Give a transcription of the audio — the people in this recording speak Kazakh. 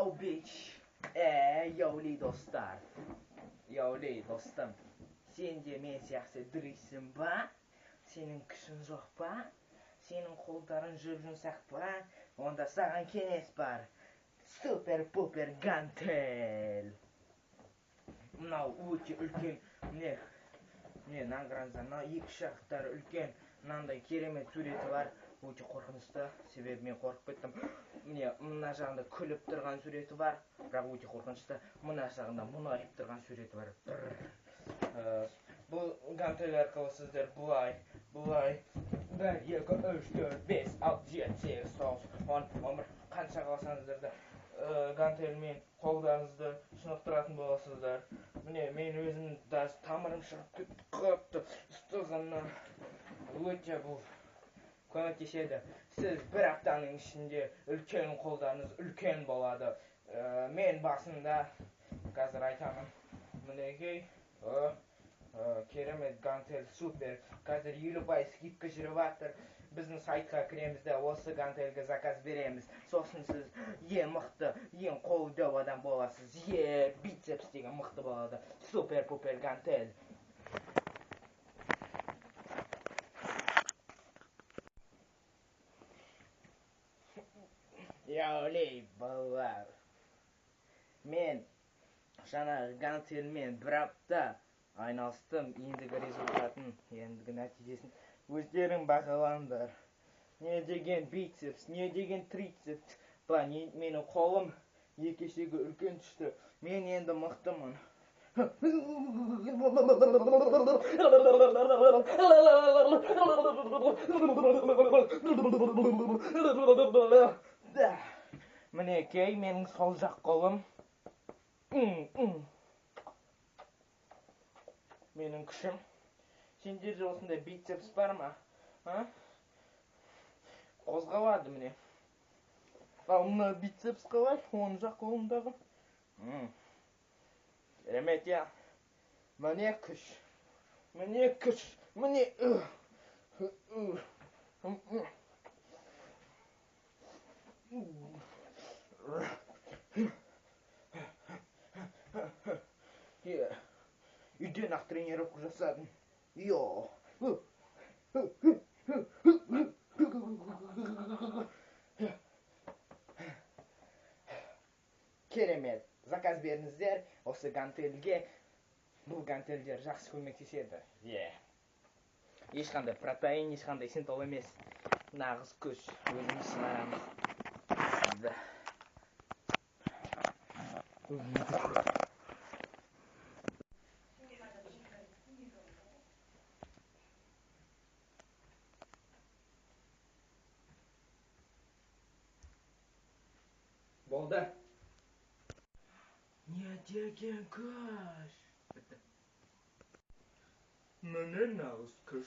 Yo bitch. Yovli dostlar. Yovli dostum. Sen de men сияқты diriysin ba? Senin күшің жоқ па? Senin қолдарың жұп-жұмсақ па? Онда саған кеңес бар. Супер пупер гантел. Мынау өте үлкен. Міне наңғыраңыздар, мынау екі жақтары үлкен. Мынандай керемет суреті бар. Өте қорқынышты, себебі мен қорқып кеттім. Міне мына жағында күліп тұрған суреті бар, бірақ өте қорқынышты. Мына жағында мұңайып тұрған суреті бар. Бұл гантель арқылы сіздер бұлай 1, 2, 3, 4, 5, 6, 7, 8, 9, 10, 11 қанша қалсаңыздар да гантельмен қолдарыңызды шынықтыратын боласыздар. Міне мен өзім даже тамырым шығып кетті ұстығаннан. Өте бұл көмектеседі. Сіз бір аптаның ішінде үлкен қолдарыңыз үлкен болады. Мен басында қазір айтамын. Мінекей керемет гантель супер. Қазір 50% скидка жүріп жатыр. Біздің сайтқа кіреміз де осы гантельге заказ береміз. Сосын сіз ең мықты, ең қолдау адам боласыз. Бицепс деген мықты болады. Супер пупер гантель. Яулей балалар. Мен жаңағы гантельмен бір апта айналыстым. Ендігі результатын, ендігі нәтижесін өздерің бағалаңдар. Не деген бицепс, не деген трицепс. Ба, менің қолым екі есеге үлкен түсті. Мен енді мықтымын. Мінекей менің сол жақ қолым. Менің күшім. Сендерде осындай бицепс бар ма? Қозғалады міне. Ал мына бицепс қалай? Оң жақ қолымдағы. Керемет, я. Міне күш. Міне күш. Міне. Үйден ақ тренировка жасадым. Йо. Керемет. Заказ беріңіздер осы гантельге. Бұл гантельдер жақсы көмектеседі. Ешқандай протеин, ешқандай синтол емес. Нағыз күш. Өзіміз шығарамыз. Болды. Не деген күш. Міне нағыз күш.